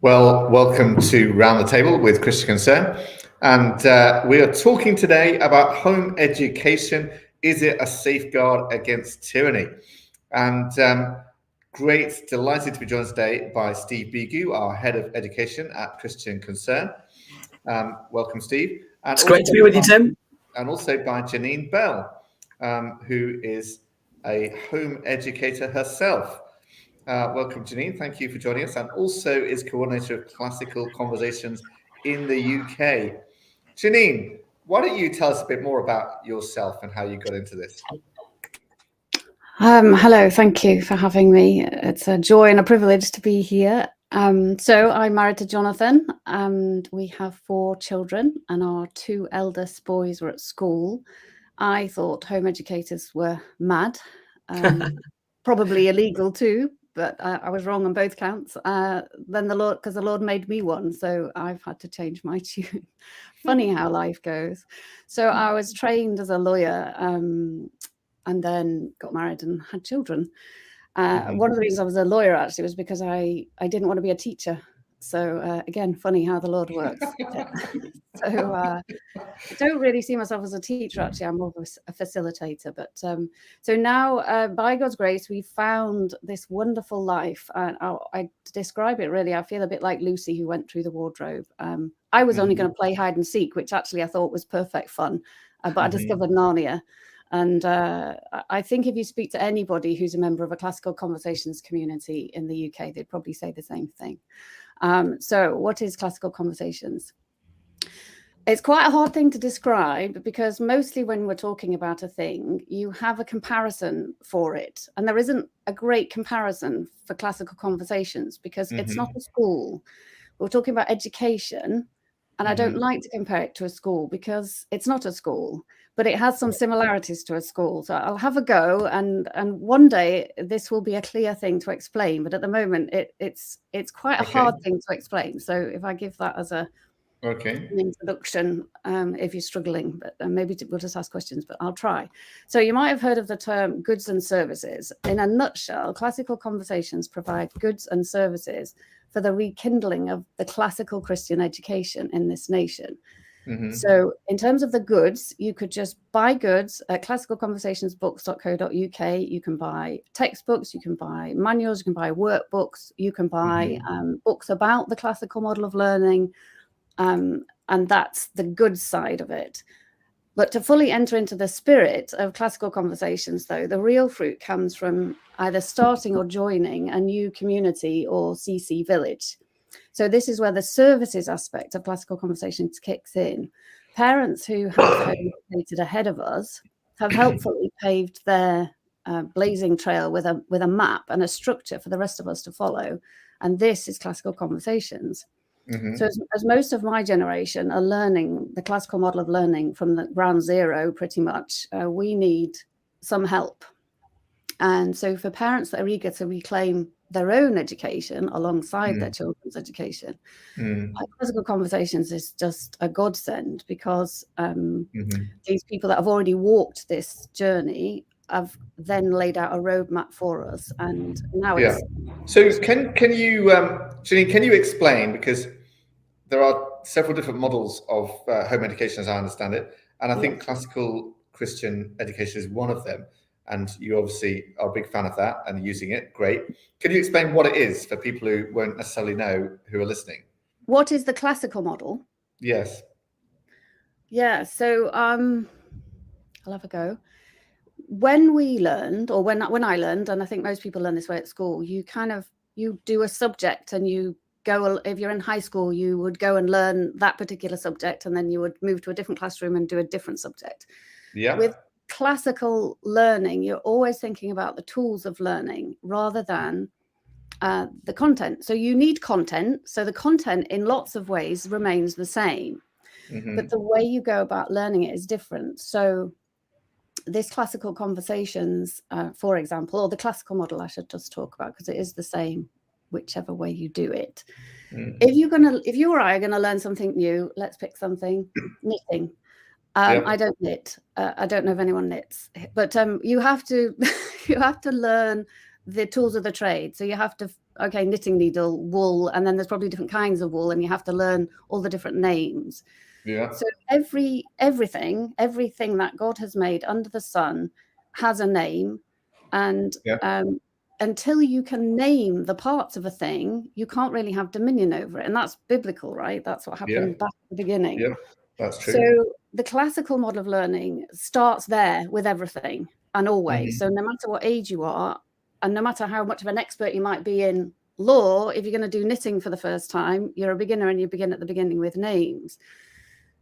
Well, welcome to Round the Table with Christian Concern. And we are talking today about home education. Is it a safeguard against tyranny? And delighted to be joined today by Steve Beegoo, our Head of Education at Christian Concern. Welcome, Steve. And it's great to be with you, Tim. And also by Janine Bell, who is a home educator herself. Welcome, Janine. Thank you for joining us, and also is coordinator of Classical Conversations in the UK. Janine, why don't you tell us a bit more about yourself and how you got into this? Hello, thank you for having me. It's a joy and a privilege to be here. So I'm married to Jonathan, and we have 4 children, and our 2 eldest boys were at school. I thought home educators were mad, probably illegal too. But I was wrong on both counts. Then because the Lord made me one, so I've had to change my tune. Funny how life goes. So I was trained as a lawyer, and then got married and had children. One of the reasons I was a lawyer actually was because I didn't want to be a teacher. So again, funny how the Lord works. So I don't really see myself as a teacher, actually. I'm more of a facilitator. But so now, by God's grace, we found this wonderful life. I describe it really, I feel a bit like Lucy who went through the wardrobe. I was only going to play hide and seek, which actually I thought was perfect fun. But I discovered Narnia. And I think if you speak to anybody who's a member of a Classical Conversations community in the UK, they'd probably say the same thing. So what is Classical Conversations? It's quite a hard thing to describe because mostly when we're talking about a thing, you have a comparison for it. And there isn't a great comparison for Classical Conversations because it's not a school. We're talking about education. And I don't like to compare it to a school because it's not a school, but it has some similarities to a school. So I'll have a go, and one day this will be a clear thing to explain. But at the moment, it's quite a hard thing to explain. So if I give that as an introduction, if you're struggling, but maybe we'll just ask questions, but I'll try. So you might have heard of the term goods and services. In a nutshell, Classical Conversations provide goods and services for the rekindling of the classical Christian education in this nation. So in terms of the goods, you could just buy goods at classicalconversationsbooks.co.uk. You can buy textbooks, you can buy manuals, you can buy workbooks, you can buy books about the classical model of learning, and that's the goods side of it. But to fully enter into the spirit of Classical Conversations, though, the real fruit comes from either starting or joining a new community or CC village. So this is where the services aspect of Classical Conversations kicks in. Parents who have educated ahead of us have helpfully paved their blazing trail with a map and a structure for the rest of us to follow. And this is Classical Conversations. So as most of my generation are learning the classical model of learning from the ground zero, pretty much, we need some help. And so for parents that are eager to reclaim their own education alongside their children's education, Classical Conversations is just a godsend because these people that have already walked this journey have then laid out a roadmap for us. And now it's... So can you, Janine, can you explain, because there are several different models of home education as I understand it, and I think classical Christian education is one of them. And you obviously are a big fan of that and using it. Great. Can you explain what it is for people who won't necessarily know who are listening? What is the classical model? Yes. Yeah. So I'll have a go. When we learned, or when I learned, and I think most people learn this way at school, you do a subject and you go, if you're in high school, you would go and learn that particular subject, and then you would move to a different classroom and do a different subject. Yeah. With classical learning, you're always thinking about the tools of learning rather than the content. So you need content. So the content in lots of ways remains the same, but the way you go about learning it is different. So this Classical Conversations, for example, or the classical model I should just talk about, because it is the same whichever way you do it. If you or I are going to learn something new, let's pick something, knitting. I don't knit. I don't know if anyone knits, but you have to learn the tools of the trade. So you have to okay, knitting needle, wool, and then there's probably different kinds of wool, and you have to learn all the different names. Yeah. So everything that God has made under the sun has a name, and until you can name the parts of a thing, you can't really have dominion over it. And that's biblical, right? That's what happened back at the beginning. Yeah, that's true. So the classical model of learning starts there with everything and always. So no matter what age you are, and no matter how much of an expert you might be in law, if you're going to do knitting for the first time, you're a beginner, and you begin at the beginning with names.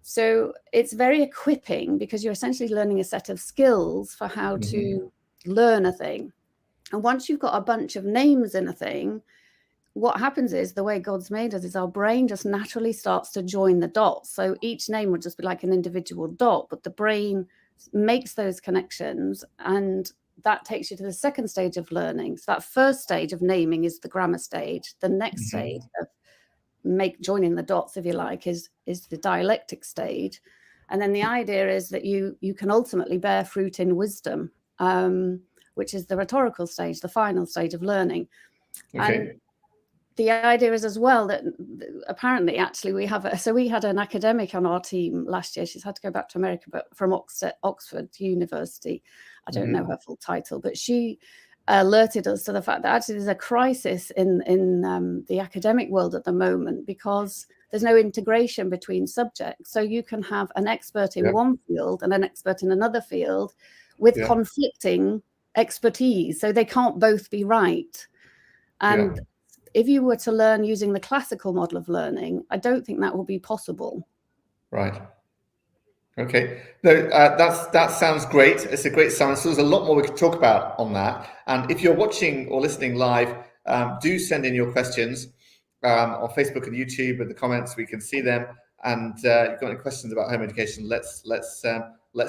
So it's very equipping, because you're essentially learning a set of skills for how to learn a thing. And once you've got a bunch of names in a thing, what happens is, the way God's made us is our brain just naturally starts to join the dots. So each name would just be like an individual dot, but the brain makes those connections, and that takes you to the second stage of learning. So that first stage of naming is the grammar stage. The next stage of joining the dots, if you like, is the dialectic stage. And then the idea is that you can ultimately bear fruit in wisdom, which is the rhetorical stage, the final stage of learning. And the idea is as well that apparently, actually, we had an academic on our team last year. She's had to go back to America, but from Oxford University. I don't know her full title, but she alerted us to the fact that actually there's a crisis in the academic world at the moment, because there's no integration between subjects. So you can have an expert in one field and an expert in another field with conflicting expertise. So they can't both be right. And if you were to learn using the classical model of learning, I don't think that will be possible. Right. Okay. No, that sounds great. It's a great summary. So there's a lot more we could talk about on that. And if you're watching or listening live, do send in your questions on Facebook and YouTube in the comments. We can see them. And if you've got any questions about home education, let's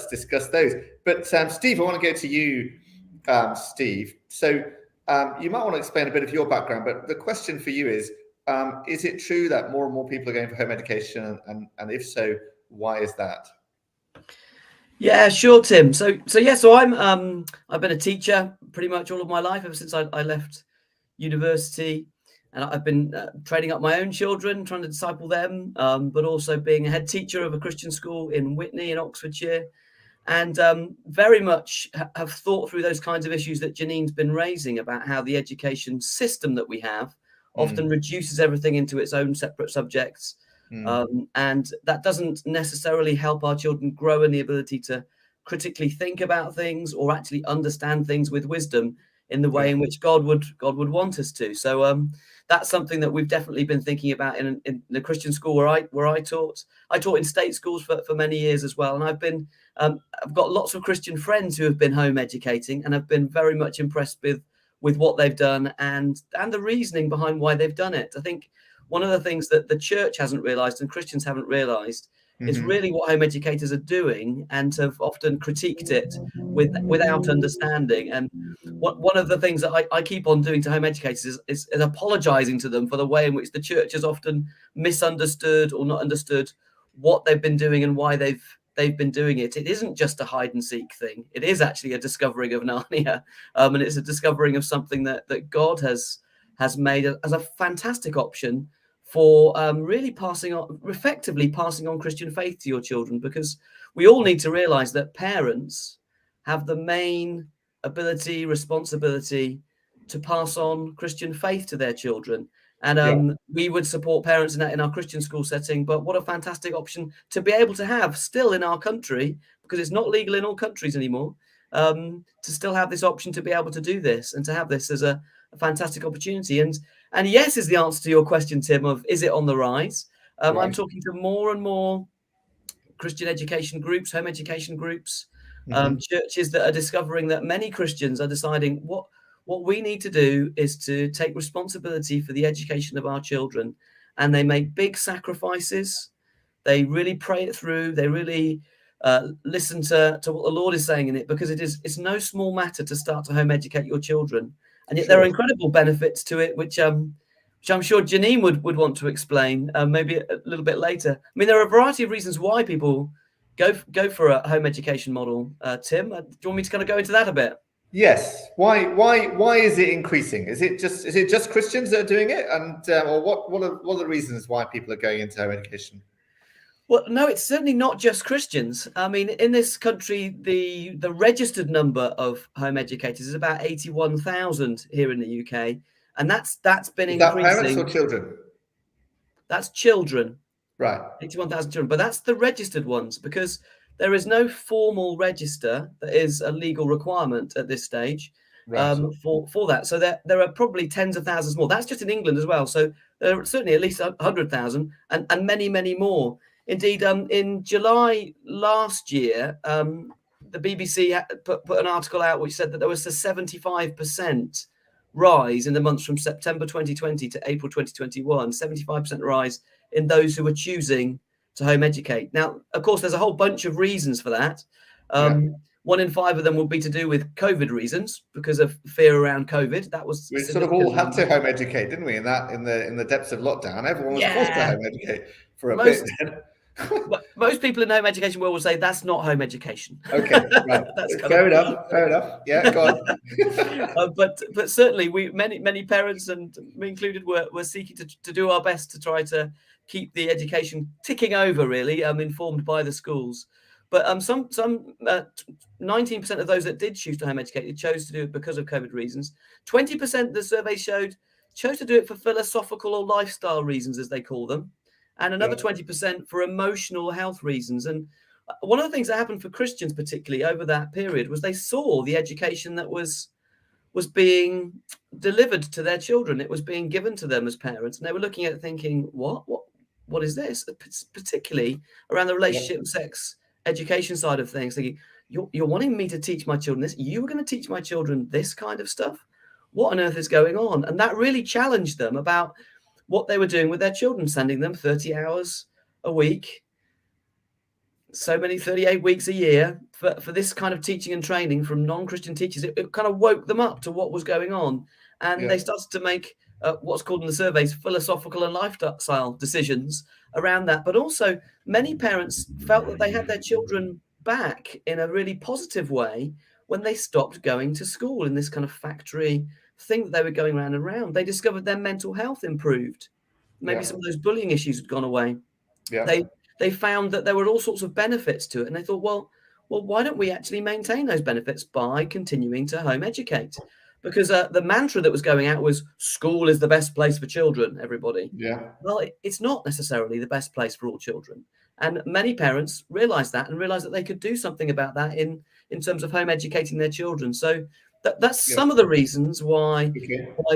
discuss those. But Steve, I want to go to you, Steve. So you might want to explain a bit of your background, but the question for you is it true that more and more people are going for home education? And if so, why is that? Yeah, sure, Tim. So I'm I've been a teacher pretty much all of my life, ever since I left university, and I've been training up my own children, trying to disciple them, but also being a head teacher of a Christian school in Witney in Oxfordshire, and very much have thought through those kinds of issues that Janine's been raising about how the education system that we have often reduces everything into its own separate subjects. And that doesn't necessarily help our children grow in the ability to critically think about things or actually understand things with wisdom in the way in which God would want us to. So that's something that we've definitely been thinking about in the Christian school where I taught. I taught in state schools for many years as well, and I've got lots of Christian friends who have been home educating and have been very much impressed with what they've done and the reasoning behind why they've done it. I think one of the things that the church hasn't realized and Christians haven't realized is really what home educators are doing, and have often critiqued it without understanding. And one of the things that I keep on doing to home educators is apologizing to them for the way in which the church has often misunderstood or not understood what they've been doing and why they've been doing it. It isn't just a hide and seek thing. It is actually a discovering of Narnia, and it's a discovering of something that God has made as a fantastic option for really effectively passing on Christian faith to your children, because we all need to realize that parents have the main ability, responsibility to pass on Christian faith to their children. And we would support parents in that in our Christian school setting. But what a fantastic option to be able to have still in our country, because it's not legal in all countries anymore, to still have this option to be able to do this and to have this as a fantastic opportunity. And yes is the answer to your question, Tim, of is it on the rise? I'm talking to more and more Christian education groups, home education groups, churches that are discovering that many Christians are deciding what we need to do is to take responsibility for the education of our children. And they make big sacrifices. They really pray it through. They really listen to what the Lord is saying in it, because it's no small matter to start to home educate your children. And yet there are incredible benefits to it, which I'm sure Janine would want to explain maybe a little bit later. I mean, there are a variety of reasons why people go for a home education model. Tim, do you want me to kind of go into that a bit? Yes. Why is it increasing? Is it just Christians that are doing it, and or what are the reasons why people are going into home education? Well, no, it's certainly not just Christians. I mean, in this country, the registered number of home educators is about 81,000 here in the UK, and that's been Is that parents or increasing. children? That's children. Right. 81,000 children, but that's the registered ones, because there is no formal register that is a legal requirement at this stage Right. for that. So there are probably tens of thousands more. That's just in England as well. So there are certainly at least 100,000 and many, many more. Indeed, in July last year, the BBC put an article out which said that there was a 75% rise in the months from September 2020 to April 2021, 75% rise in those who were choosing to home educate. Now, of course, there's a whole bunch of reasons for that. 1 in 5 of them will be to do with COVID reasons, because of fear around COVID. That was we sort of all had to home educate, didn't we? In the depths of lockdown, everyone was forced to home educate for a bit. Most people in home education will say that's not home education. Okay, right. That's fair enough. Yeah, go on. But certainly, many parents, and me included, were seeking to do our best to try to keep the education ticking over, really, informed by the schools. But 19% of those that did choose to home educate chose to do it because of COVID reasons. 20%, the survey showed, chose to do it for philosophical or lifestyle reasons, as they call them, and another 20% for emotional health reasons. And one of the things that happened for Christians, particularly over that period, was they saw the education that was being delivered to their children. It was being given to them as parents, and they were looking at it thinking, what is this? Particularly around the relationship and sex education side of things, thinking, you're wanting me to teach my children this? You were going to teach my children this kind of stuff? What on earth is going on? And that really challenged them about what they were doing with their children, sending them 30 hours a week, so many 38 weeks a year for this kind of teaching and training from non-Christian teachers. It kind of woke them up to what was going on, and they started to make what's called in the surveys philosophical and lifestyle decisions around that. But also, many parents felt that they had their children back in a really positive way when they stopped going to school in this kind of factory thing that they were going round and round. They discovered their mental health improved. Maybe some of those bullying issues had gone away. They found that there were all sorts of benefits to it, and they thought, well, why don't we actually maintain those benefits by continuing to home educate? Because the mantra that was going out was school is the best place for children, everybody. Well, it's not necessarily the best place for all children. And many parents realized that, and realized that they could do something about that in terms of home educating their children. So that's some of the reasons why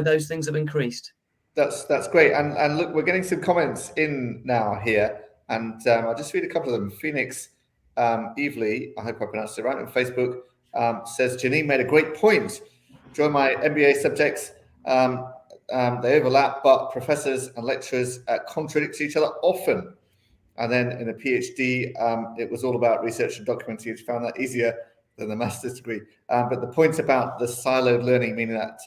those things have increased. That's great. And look, we're getting some comments in now here, and I'll just read a couple of them. Phoenix Evely, I hope I pronounced it right, on Facebook, says, Janine made a great point. During my MBA subjects, they overlap, but professors and lecturers contradict each other often. And then in a PhD, it was all about research and documenting. You found that easier than the master's degree. But the point about the siloed learning, meaning that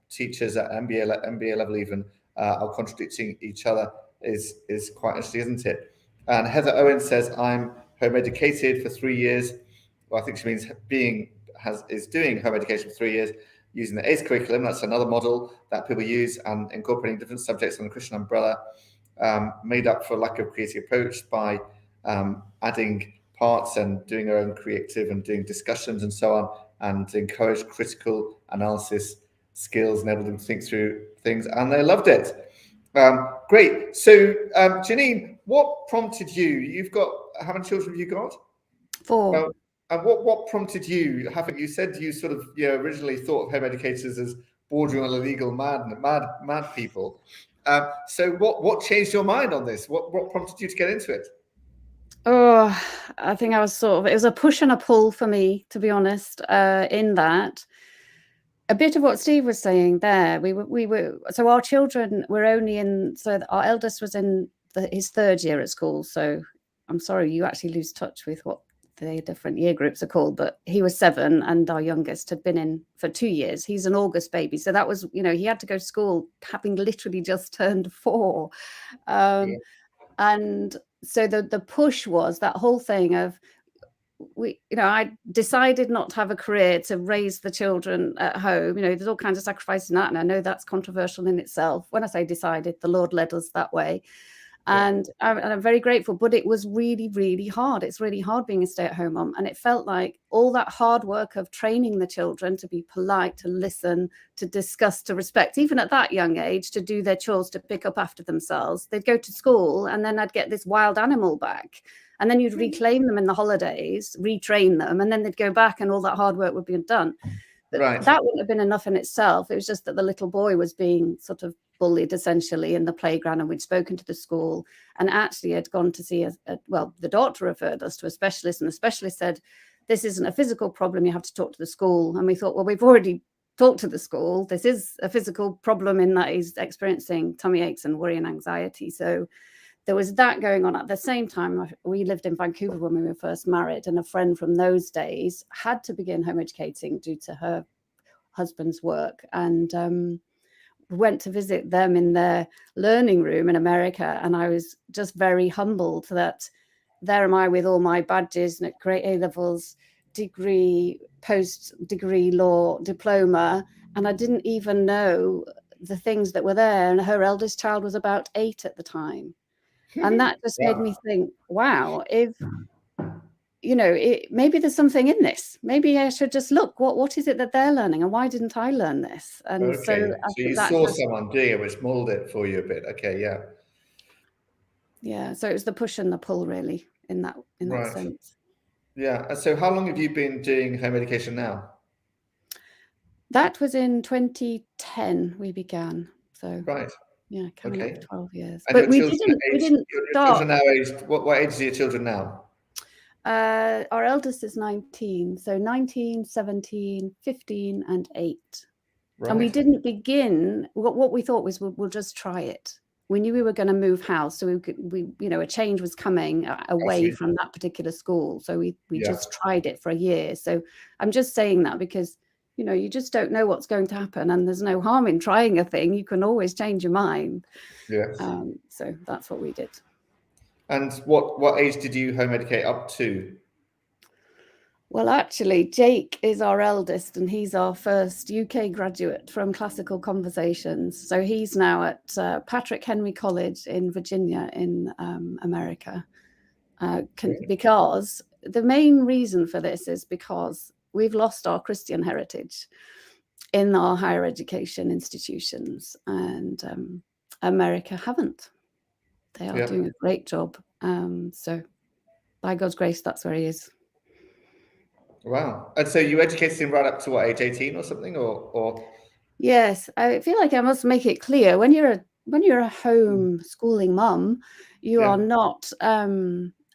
teachers at MBA level even are contradicting each other, is quite interesting, isn't it? And Heather Owen says, I'm home educated for 3 years. Well, I think she means is doing home education for 3 years using the ACE curriculum. That's another model that people use, and incorporating different subjects on the Christian umbrella, made up for a lack of creative approach by adding parts and doing our own creative and doing discussions and so on, and encourage critical analysis skills, enable them to think through things, and they loved it. Great. So, Janine, what prompted you? How many children have you got? 4. And what prompted you? You said you sort of originally thought of home educators as bordering on illegal mad people. So what changed your mind on this? What prompted you to get into it? Oh, I think I was it was a push and a pull for me, to be honest, in that. A bit of what Steve was saying there, we were so our children were only so our eldest was in his 3rd year at school. So I'm sorry, you actually lose touch with what the different year groups are called, but he was 7 and our youngest had been in for 2 years. He's an August baby. So that was, he had to go to school having literally just turned 4. And so the push was that whole thing of, I decided not to have a career to raise the children at home. There's all kinds of sacrifices in that, and I know that's controversial in itself. When I say decided, the Lord led us that way. And I'm very grateful, but it was really, really hard. It's really hard being a stay-at-home mom. And it felt like all that hard work of training the children to be polite, to listen, to discuss, to respect, even at that young age, to do their chores, to pick up after themselves. They'd go to school and then I'd get this wild animal back. And then you'd reclaim them in the holidays, retrain them, and then they'd go back and all that hard work would be done. Right. That wouldn't have been enough in itself. It was just that the little boy was being sort of bullied essentially in the playground, and we'd spoken to the school and actually had gone to see the doctor referred us to a specialist, and the specialist said, this isn't a physical problem, you have to talk to the school. And we thought, well, we've already talked to the school. This is a physical problem in that he's experiencing tummy aches and worry and anxiety. So there was that going on. At the same time, we lived in Vancouver when we were first married, and a friend from those days had to begin home educating due to her husband's work, and went to visit them in their learning room in America. And I was just very humbled that there am I with all my badges and at great A-levels, degree, post-degree law, diploma, and I didn't even know the things that were there. And her eldest child was about 8 at the time. And that just made me think, wow, if, maybe there's something in this. Maybe I should just look, what is it that they're learning and why didn't I learn this? And so you saw someone doing it, which molded it for you a bit. Okay, yeah. Yeah, so it was the push and the pull really in that sense. Yeah, and so how long have you been doing home education now? That was in 2010 we began. So right. Yeah, coming up 12 years. And but we didn't start. Now what age are your children now? Our eldest is 19, so 19, 17, 15 and 8. Right. And we didn't begin, what we thought was we'll just try it. We knew we were going to move house, so a change was coming away from that particular school. So we just tried it for a year. So I'm just saying that because you just don't know what's going to happen, and there's no harm in trying a thing. You can always change your mind. Yes. So that's what we did. And what age did you home educate up to? Well, actually, Jake is our eldest, and he's our first UK graduate from Classical Conversations. So he's now at Patrick Henry College in Virginia in America. Because the main reason for this is because we've lost our Christian heritage in our higher education institutions, and America haven't. They are doing a great job. So by God's grace, that's where he is. Wow. And so you educated him right up to what, age 18 or something, or? Yes, I feel like I must make it clear when you're a homeschooling mum, you are not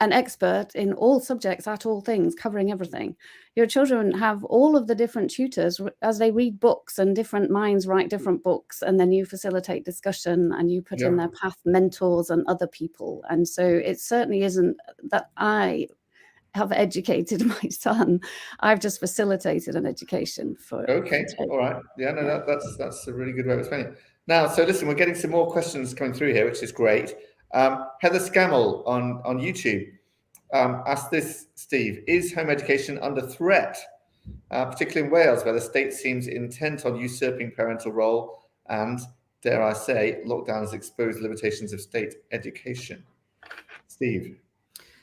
an expert in all subjects at all things, covering everything. Your children have all of the different tutors as they read books, and different minds write different books, and then you facilitate discussion and you put in their path mentors and other people. And so it certainly isn't that I have educated my son. I've just facilitated an education for. Okay, all right. Yeah, no, that's a really good way of explaining it. Now, so listen, we're getting some more questions coming through here, which is great. Heather Scammell on YouTube asked this, Steve: is home education under threat, particularly in Wales, where the state seems intent on usurping parental role and, dare I say, lockdowns expose limitations of state education? Steve.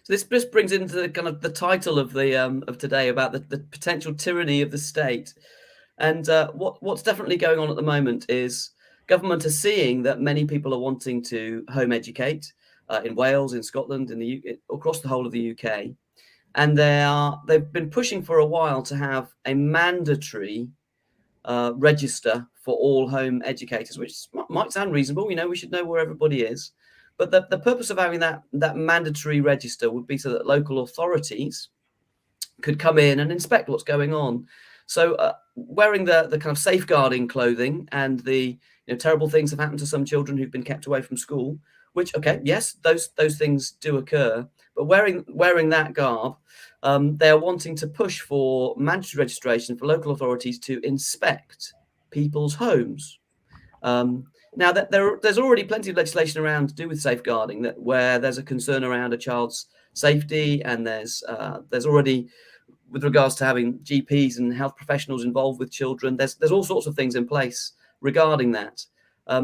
So this brings into the kind of the title of the of today about the potential tyranny of the state, and what's definitely going on at the moment is government are seeing that many people are wanting to home educate in Wales, in Scotland, in the UK, across the whole of the UK, and they've been pushing for a while to have a mandatory register for all home educators, which might sound reasonable. We should know where everybody is. But the purpose of having that mandatory register would be so that local authorities could come in and inspect what's going on. So wearing the kind of safeguarding clothing, and the terrible things have happened to some children who've been kept away from school, which, okay, yes, those things do occur. But wearing that garb, they are wanting to push for mandatory registration for local authorities to inspect people's homes. Now, that there's already plenty of legislation around to do with safeguarding, where there's a concern around a child's safety, and there's already, with regards to having GPs and health professionals involved with children, there's all sorts of things in place regarding that.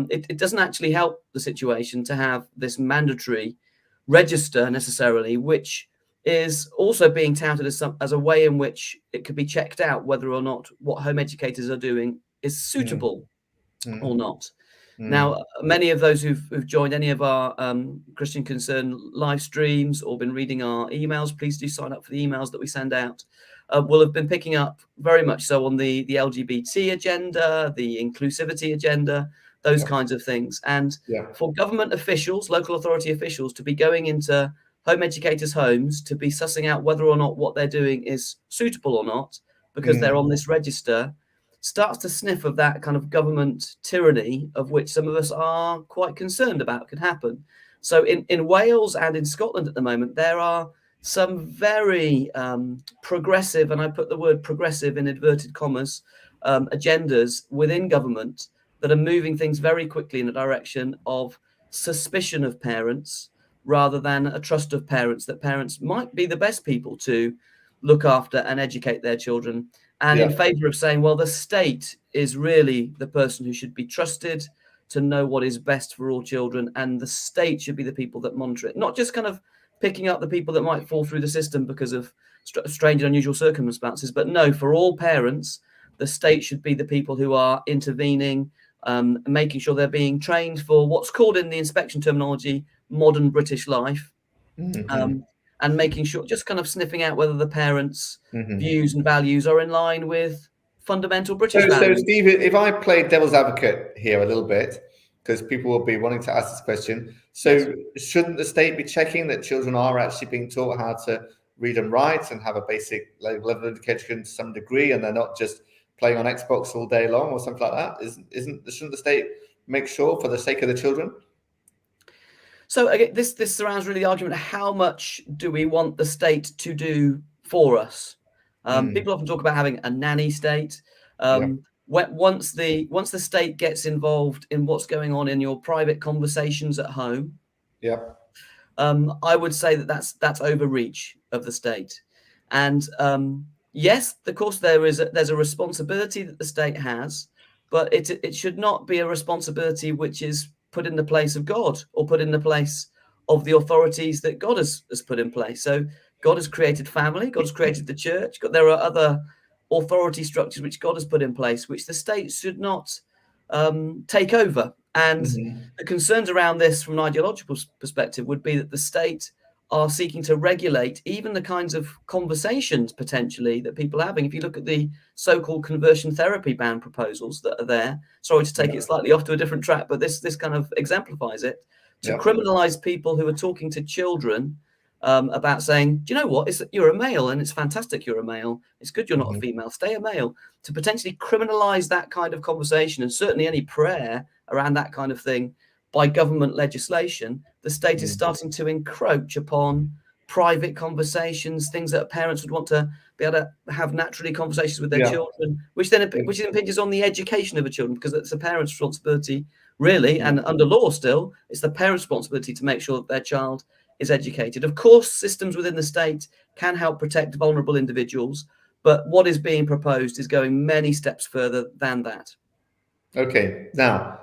It doesn't actually help the situation to have this mandatory register necessarily, which is also being touted as a way in which it could be checked out whether or not what home educators are doing is suitable or not. Now, many of those who've joined any of our Christian Concern live streams or been reading our emails, please do sign up for the emails that we send out, will have been picking up very much so on the LGBT agenda, the inclusivity agenda, those kinds of things. And for government officials, local authority officials, to be going into home educators' homes to be sussing out whether or not what they're doing is suitable or not, because they're on this register, starts to sniff of that kind of government tyranny of which some of us are quite concerned about could happen. So in Wales and in Scotland at the moment, there are some very progressive, and I put the word progressive in inverted commas, agendas within government that are moving things very quickly in the direction of suspicion of parents rather than a trust of parents, that parents might be the best people to look after and educate their children, and in favor of saying, well, the state is really the person who should be trusted to know what is best for all children, and the state should be the people that monitor it, not just kind of picking up the people that might fall through the system because of strange and unusual circumstances, but no, for all parents, the state should be the people who are intervening, making sure they're being trained for what's called in the inspection terminology modern British life, and making sure, just kind of sniffing out whether the parents' views and values are in line with fundamental British values. So, Steve, if I play devil's advocate here a little bit, because people will be wanting to ask this question, so shouldn't the state be checking that children are actually being taught how to read and write and have a basic level of education to some degree, and they're not just playing on Xbox all day long or something like that? Shouldn't the state make sure for the sake of the children? So again, this surrounds really the argument of how much do we want the state to do for us? People often talk about having a nanny state. Once the state gets involved in what's going on in your private conversations at home, I would say that's overreach of the state. And yes, of course, there's a responsibility that the state has, but it should not be a responsibility which is put in the place of God or put in the place of the authorities that God has put in place. So God has created family, God has created the church, there are other authority structures which God has put in place, which the state should not take over. And the concerns around this from an ideological perspective would be that the state are seeking to regulate even the kinds of conversations potentially that people are having. If you look at the so-called conversion therapy ban proposals that are there, sorry to take it slightly off to a different track, but this kind of exemplifies it, to criminalize people who are talking to children about saying, do you know what, you're a male and it's fantastic you're a male, it's good you're not a female, stay a male, to potentially criminalize that kind of conversation, and certainly any prayer around that kind of thing by government legislation. The state is starting to encroach upon private conversations, things that parents would want to be able to have naturally conversations with their children, which impinges on the education of the children, because it's the parent's responsibility, really, and under law still, it's the parent's responsibility to make sure that their child is educated. Of course, systems within the state can help protect vulnerable individuals, but what is being proposed is going many steps further than that. Okay, now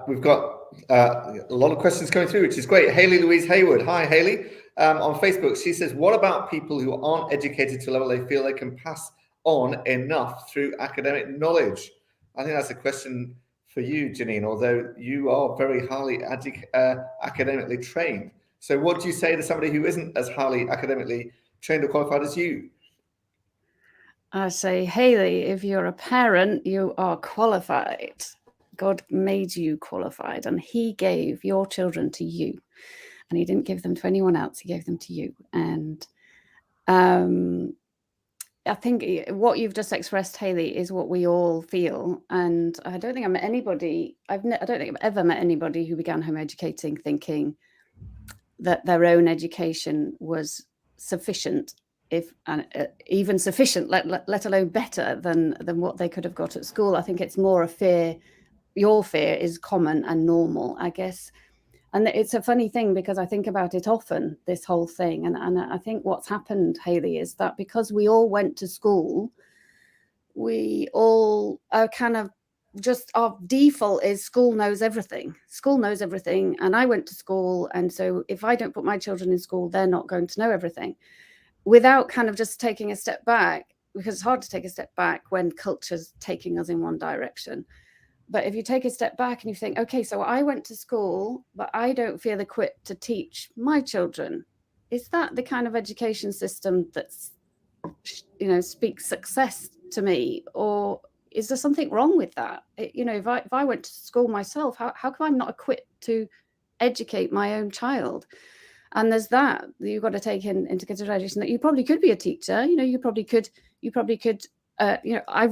we've got a lot of questions coming through, which is great. Hayley Louise Hayward. Hi, Hayley. On Facebook, she says, what about people who aren't educated to a level they feel they can pass on enough through academic knowledge? I think that's a question for you, Janine, although you are very highly academically trained. So what do you say to somebody who isn't as highly academically trained or qualified as you? I say, Hayley, if you're a parent, you are qualified. God made you qualified, and he gave your children to you, and he didn't give them to anyone else. He gave them to you. And I think what you've just expressed, Hayley, is what we all feel. And I don't think I met anybody, I don't think I've ever met anybody who began home educating thinking that their own education was sufficient, even sufficient, let alone better than what they could have got at school. I think it's more a fear. Your fear is common and normal, I guess. And it's a funny thing because I think about it often, this whole thing. And I think what's happened, Hayley, is that because we all went to school, we all are kind of just our default is school knows everything. School knows everything. And I went to school. And so if I don't put my children in school, they're not going to know everything, without kind of just taking a step back, because it's hard to take a step back when culture's taking us in one direction. But if you take a step back and you think, okay, so I went to school, but I don't feel equipped to teach my children. Is that the kind of education system that's, speaks success to me? Or is there something wrong with that? If I went to school myself, how come I'm not equipped to educate my own child? And there's that you've got to take into consideration, that you probably could be a teacher. You probably could. I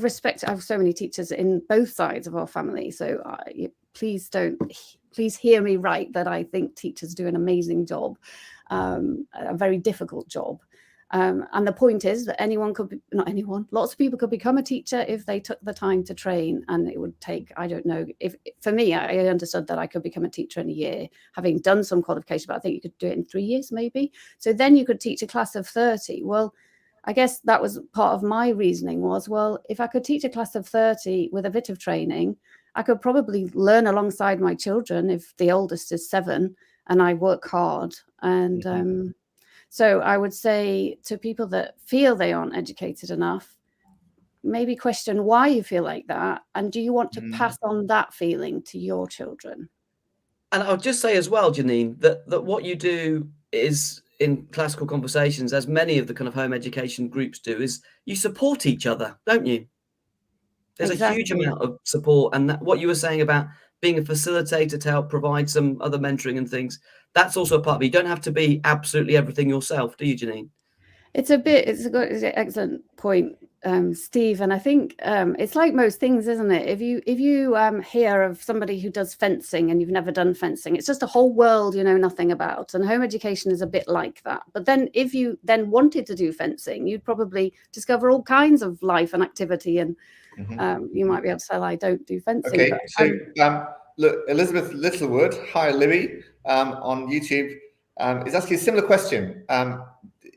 have so many teachers in both sides of our family. So please hear me right, that I think teachers do an amazing job, a very difficult job. And the point is that lots of people could become a teacher if they took the time to train. And it would take, I don't know, for me, I understood that I could become a teacher in a year, having done some qualification, but I think you could do it in 3 years, maybe. So then you could teach a class of 30. Well, I guess that was part of my reasoning was, well, if I could teach a class of 30 with a bit of training, I could probably learn alongside my children if the oldest is 7 and I work hard. And so I would say to people that feel they aren't educated enough, maybe question why you feel like that. And do you want to pass on that feeling to your children? And I'll just say as well, Janine, that what you do is, in Classical Conversations, as many of the kind of home education groups do, is you support each other, don't you? There's a huge amount of support. And what you were saying about being a facilitator to help provide some other mentoring and things, that's also a part of it. You don't have to be absolutely everything yourself, do you, Janine? It's an excellent point, Steve. And I think it's like most things, isn't it? If you hear of somebody who does fencing and you've never done fencing, it's just a whole world you know nothing about. And home education is a bit like that. But then if you then wanted to do fencing, you'd probably discover all kinds of life and activity. And you might be able to say, I don't do fencing. Okay, so look, Elizabeth Littlewood, hi Louis, on YouTube, is asking a similar question.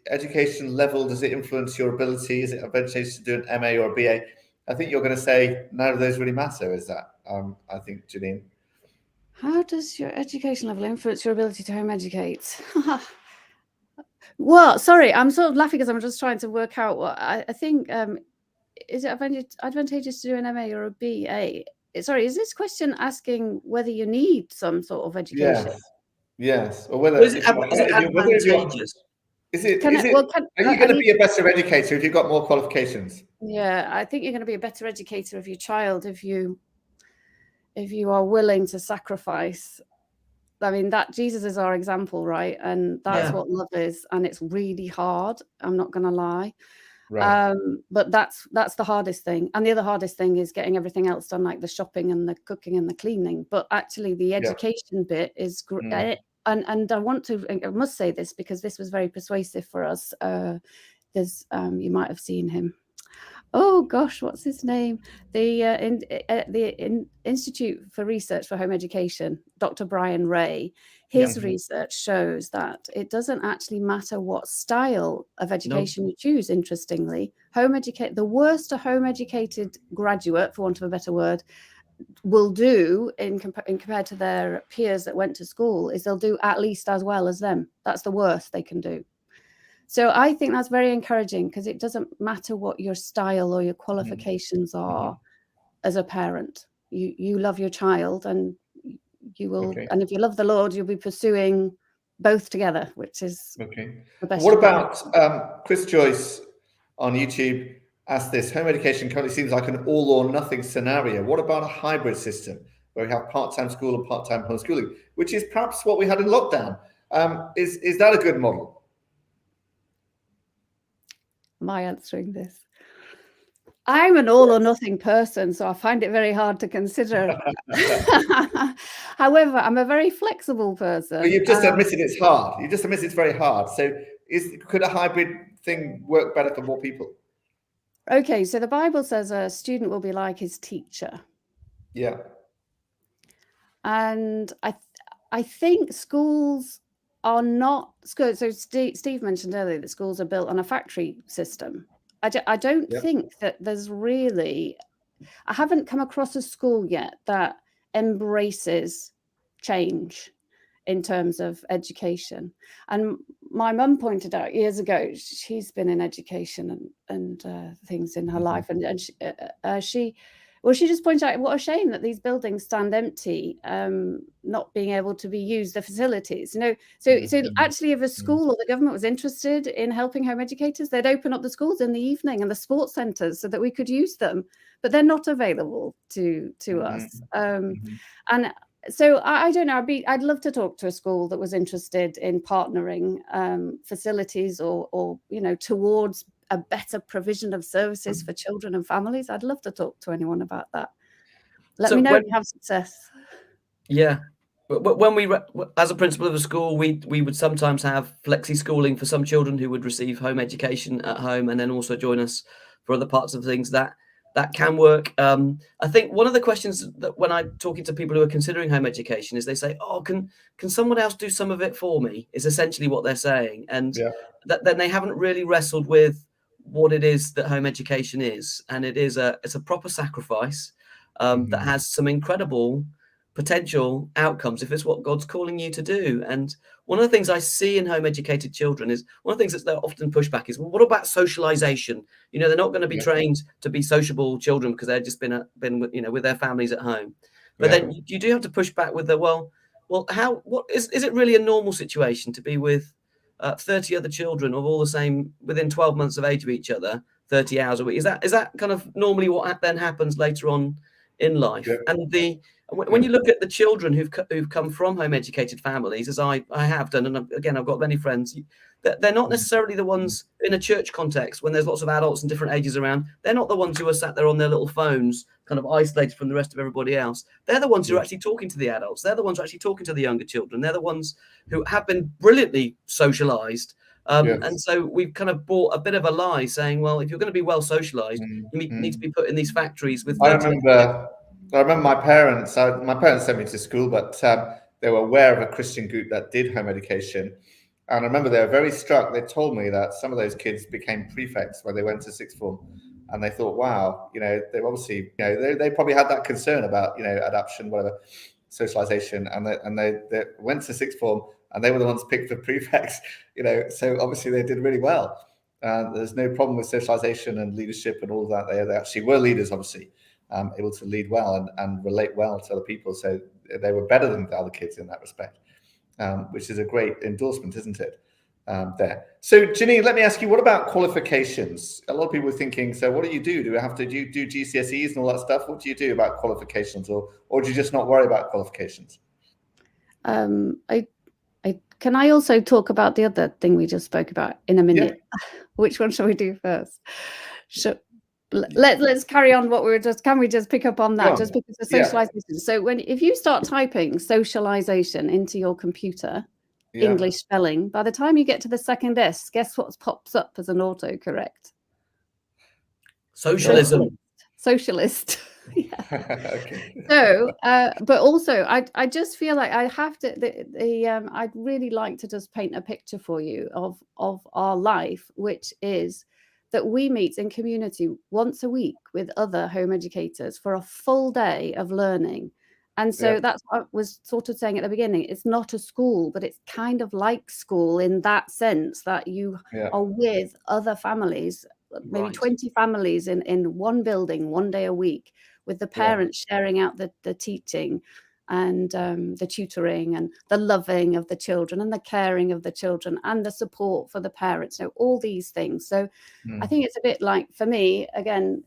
Education level, does it influence your ability? Is it advantageous to do an MA or a BA? I think you're going to say none of those really matter, is that? I think, Janine. How does your education level influence your ability to home educate? Well, sorry, I'm sort of laughing because I'm just trying to work out what I think. Is it advantageous to do an MA or a BA? Sorry, is this question asking whether you need some sort of education? Yes. Or whether is it advantageous? Are you going to be a better educator if you've got more qualifications? Yeah, I think you're going to be a better educator of your child if you are willing to sacrifice. I mean, that Jesus is our example, right? And that's what love is, and it's really hard. I'm not going to lie. Right. But that's the hardest thing. And the other hardest thing is getting everything else done, like the shopping and the cooking and the cleaning. But actually the education bit is great. And I must say this because this was very persuasive for us. There's you might have seen him. Oh gosh, what's his name? The Institute for Research for Home Education, Dr. Brian Ray. His research shows that it doesn't actually matter what style of education you choose. Interestingly, the worst a home educated graduate, for want of a better word, will do in compared to their peers that went to school is they'll do at least as well as them. That's the worst they can do. So I think that's very encouraging because it doesn't matter what your style or your qualifications are as a parent. You love your child and you will, and if you love the Lord, you'll be pursuing both together, which is the best. What about Chris Joyce on YouTube asked this: home education currently seems like an all or nothing scenario. What about a hybrid system where we have part-time school and part-time homeschooling, which is perhaps what we had in lockdown? Is that a good model? Am I answering this? I'm an all or nothing person, so I find it very hard to consider. However, I'm a very flexible person. But you've just admitted it's hard. You just admitted it's very hard. So could a hybrid thing work better for more people? Okay, so the Bible says a student will be like his teacher. Yeah. And I think schools are not good. So Steve mentioned earlier that schools are built on a factory system. I don't think that there's really, I haven't come across a school yet that embraces change in terms of education. And my mum pointed out years ago, she's been in education and things in her life, and she just pointed out what a shame that these buildings stand empty, not being able to be used, the facilities, so actually if a school or the government was interested in helping home educators, they'd open up the schools in the evening and the sports centres so that we could use them, but they're not available to us. And so I don't know, I'd love to talk to a school that was interested in partnering facilities or towards a better provision of services for children and families. I'd love to talk to anyone about that. Let me know if you have success. Yeah. When we, as a principal of a school, we would sometimes have flexi schooling for some children who would receive home education at home and then also join us for other parts of things that can work. I think one of the questions that when I'm talking to people who are considering home education is they say, oh, can someone else do some of it for me, is essentially what they're saying. And then they haven't really wrestled with what it is that home education is. And it's a proper sacrifice that has some incredible potential outcomes if it's what God's calling you to do. And one of the things I see in home educated children is one of the things that they're often pushed back is, well, what about socialization? They're not going to be trained to be sociable children because they've just been with their families at home. But then you do have to push back with the what is it really a normal situation to be with 30 other children of all the same within 12 months of age of each other, 30 hours a week? Is that kind of normally what then happens later on in life? And when you look at the children who've come from home educated families, as I have done, and again, I've got many friends, they're not necessarily the ones in a church context when there's lots of adults and different ages around. They're not the ones who are sat there on their little phones, kind of isolated from the rest of everybody else. They're the ones who are actually talking to the adults. They're the ones who are actually talking to the younger children. They're the ones who have been brilliantly socialized. And so we've kind of bought a bit of a lie saying, well, if you're going to be well socialized, you need to be put in these factories with 30 I remember my parents sent me to school, but they were aware of a Christian group that did home education. And I remember they were very struck. They told me that some of those kids became prefects when they went to sixth form. And they thought, wow, they've obviously, they probably had that concern about, adoption, whatever, socialization. And they went to sixth form and they were the ones picked for prefects, so obviously they did really well. There's no problem with socialization and leadership and all of that. They actually were leaders, obviously. Able to lead well and relate well to other people. So they were better than the other kids in that respect, which is a great endorsement, isn't it? There. So Janine, let me ask you, what about qualifications? A lot of people are thinking, so what do you do? Do you have to do GCSEs and all that stuff? What do you do about qualifications, or do you just not worry about qualifications? Can I also talk about the other thing we just spoke about in a minute? Yeah. Which one shall we do first? Let's carry on what we were just. Can we just pick up on that? Just because of socialization. Yeah. So if you start typing socialization into your computer, English spelling, by the time you get to the second S, guess what pops up as an autocorrect? Socialism. Socialist. Okay. So, but also, I just feel like I have to. I'd really like to just paint a picture for you of our life, which is that we meet in community once a week with other home educators for a full day of learning. And so that's what I was sort of saying at the beginning. It's not a school, but it's kind of like school in that sense that you are with other families, maybe 20 families in one building, one day a week, with the parents sharing out the teaching and the tutoring and the loving of the children and the caring of the children and the support for the parents, so all these things. So I think it's a bit like, for me, again,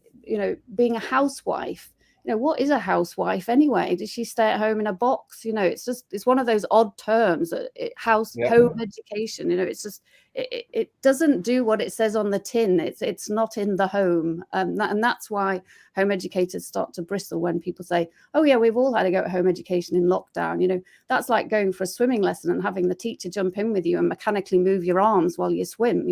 being a housewife, what is a housewife anyway? Does she stay at home in a box? It's one of those odd terms, home education, it's just, it doesn't do what it says on the tin. It's not in the home. And that's why home educators start to bristle when people say, oh yeah, we've all had to go at home education in lockdown. That's like going for a swimming lesson and having the teacher jump in with you and mechanically move your arms while you swim.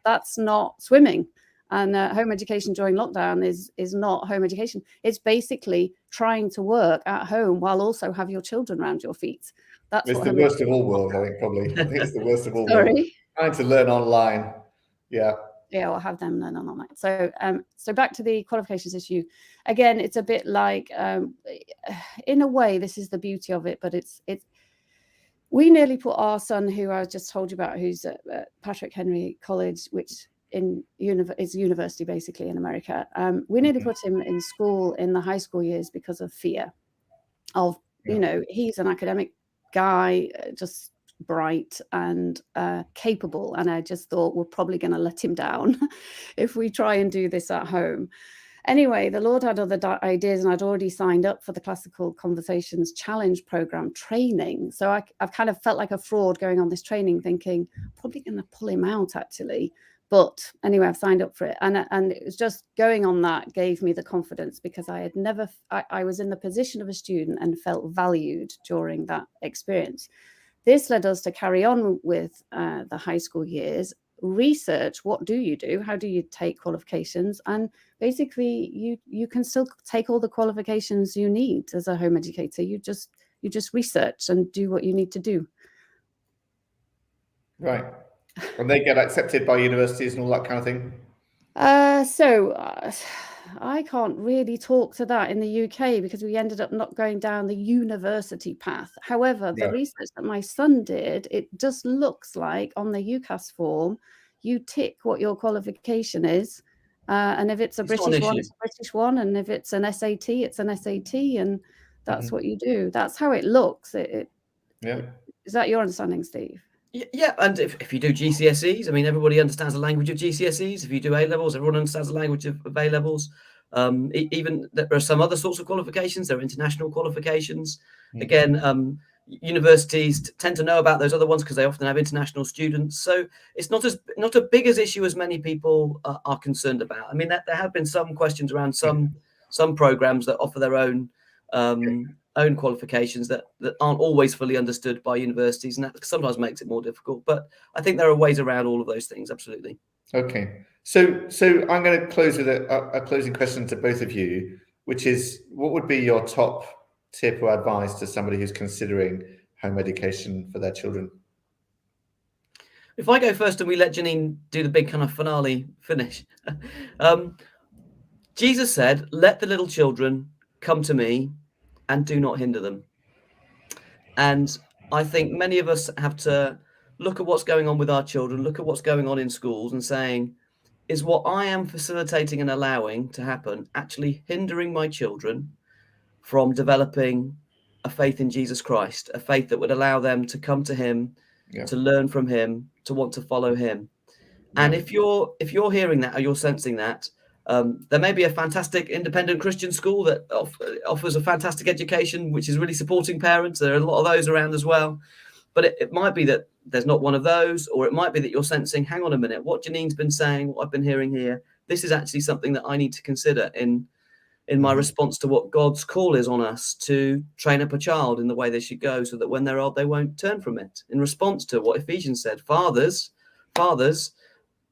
That's not swimming. And home education during lockdown is not home education. It's basically trying to work at home while also have your children around your feet. That's It's what the worst of all worlds, I think, probably. I think it's the worst of all worlds. Sorry. Trying to learn online. Yeah. Yeah, I'll have them learn online. So, so back to the qualifications issue. Again, it's a bit like, in a way, this is the beauty of it, but it's. We nearly put our son, who I just told you about, who's at Patrick Henry College, which is university basically in America. We nearly put him in school in the high school years because of fear of, he's an academic guy, just bright and capable. And I just thought we're probably going to let him down if we try and do this at home. Anyway, the Lord had other ideas, and I'd already signed up for the Classical Conversations Challenge program training. So I've kind of felt like a fraud going on this training, thinking probably going to pull him out actually. But anyway, I've signed up for it, and it was just going on that gave me the confidence, because I had never, I was in the position of a student and felt valued during that experience. This led us to carry on with the high school years, research what do you do, how do you take qualifications, and basically you can still take all the qualifications you need as a home educator. You just research and do what you need to do. Right. And they get accepted by universities and all that kind of thing? I can't really talk to that in the UK, because we ended up not going down the university path. However, the research that my son did, it just looks like on the UCAS form, you tick what your qualification is. And if it's a British one, it's a British one. And if it's an SAT, it's an SAT. And that's what you do. That's how it looks. Is that your understanding, Steve? Yeah, and if you do GCSEs, I mean, everybody understands the language of GCSEs. If you do A-levels, everyone understands the language of A-levels. Even there are some other sorts of qualifications. There are international qualifications. Again, universities tend to know about those other ones because they often have international students. So it's not as big as issue as many people are concerned about. I mean, there have been some questions around some programs that offer their own qualifications that aren't always fully understood by universities, and that sometimes makes it more difficult. But I think there are ways around all of those things. Absolutely. Okay. So I'm going to close with a closing question to both of you, which is, what would be your top tip or advice to somebody who's considering home education for their children? If I go first and we let Janine do the big kind of finale finish. Jesus said, "Let the little children come to me and do not hinder them." And I think many of us have to look at what's going on with our children, look at what's going on in schools and saying, is what I am facilitating and allowing to happen actually hindering my children from developing a faith in Jesus Christ, a faith that would allow them to come to him, to learn from him, to want to follow him? And if you're hearing that, or you're sensing that, there may be a fantastic independent Christian school that offers a fantastic education, which is really supporting parents. There are a lot of those around as well. But it might be that there's not one of those, or it might be that you're sensing, hang on a minute, what Janine's been saying, what I've been hearing here, this is actually something that I need to consider in my response to what God's call is on us to train up a child in the way they should go, so that when they're old, they won't turn from it. In response to what Ephesians said, fathers,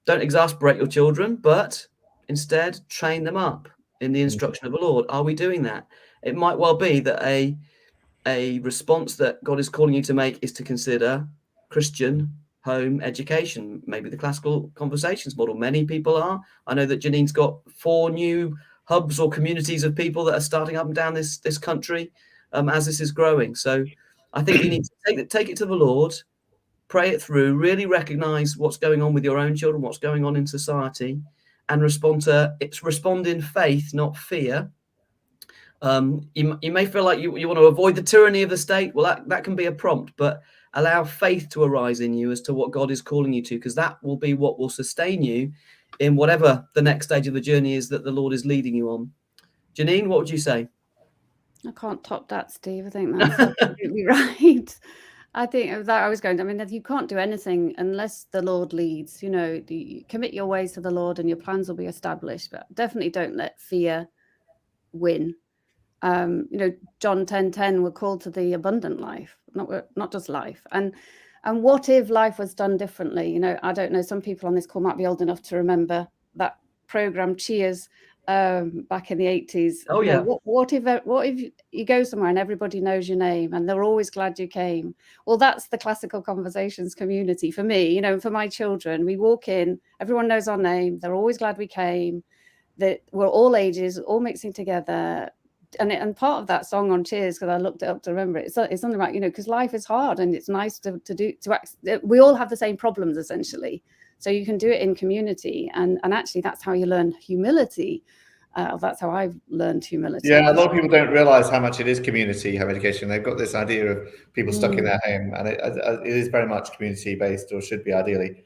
don't exasperate your children, but instead train them up in the instruction of the Lord. Are we doing that? It might well be that a response that God is calling you to make is to consider Christian home education, maybe the Classical Conversations model. Many people are. I know that Janine's got 4 new hubs or communities of people that are starting up and down this country as this is growing. So I think you need to take it to the Lord, pray it through, really recognize what's going on with your own children, what's going on in society, and respond in faith, not fear. You may feel like you want to avoid the tyranny of the state. Well, that can be a prompt, but allow faith to arise in you as to what God is calling you to, because that will be what will sustain you in whatever the next stage of the journey is that the Lord is leading you on. Janine, what would you say? I can't top that, Steve. I think that's absolutely right. I think that I was going to, I mean, you can't do anything unless the Lord leads. You commit your ways to the Lord and your plans will be established, but definitely don't let fear win. John 10:10, we're called to the abundant life, not just life. And what if life was done differently? I don't know, some people on this call might be old enough to remember that program Cheers, back in the 80s. Oh, You know, yeah. what if you go somewhere and everybody knows your name and they're always glad you came? Well, that's the classical conversations community for me. You know, for my children, we walk in, everyone knows our name, they're always glad we came, that we're all ages, all mixing together. And part of that song on Cheers, because I looked it up to remember it, it's something about, you know, because life is hard and it's nice we all have the same problems essentially. So you can do it in community, and actually that's how you learn humility. That's how I've learned humility. Yeah, a lot of people don't realise how much it is community home education. They've got this idea of people stuck in their home, and it is very much community based, or should be ideally.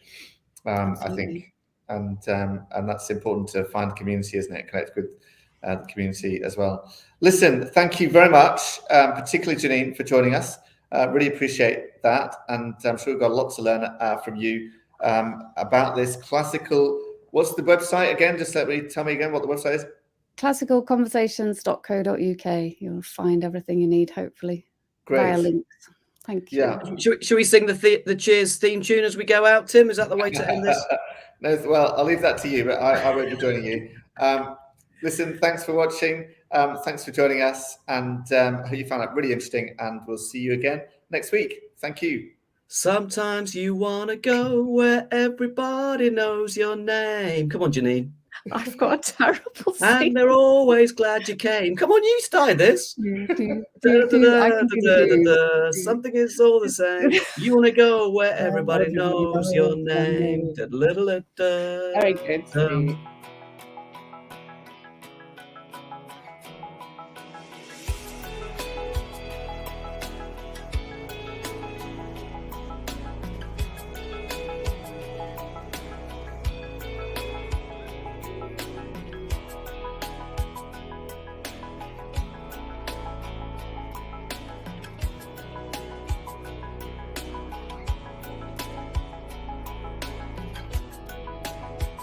I think, and that's important to find community, isn't it? Connect with the community as well. Listen, thank you very much, particularly Janine, for joining us. Really appreciate that, and I'm sure we've got a lot to learn from you about this classical. What's the website again? Just tell me again what the website is. Classicalconversations.co.uk. You'll find everything you need, hopefully, via links. Thank you. Yeah. Should we sing the Cheers theme tune as we go out, Tim? Is that the way to end this? No, well, I'll leave that to you, but I won't be joining you. Listen, thanks for watching. Thanks for joining us, and I hope you found that really interesting, and we'll see you again next week. Thank you. Sometimes you want to go where everybody knows your name. Come on, Janine. I've got a terrible And sing. they're always glad you came. Come on, you started this. Something is all the same. You want to go where everybody knows your name. Very good, Steve.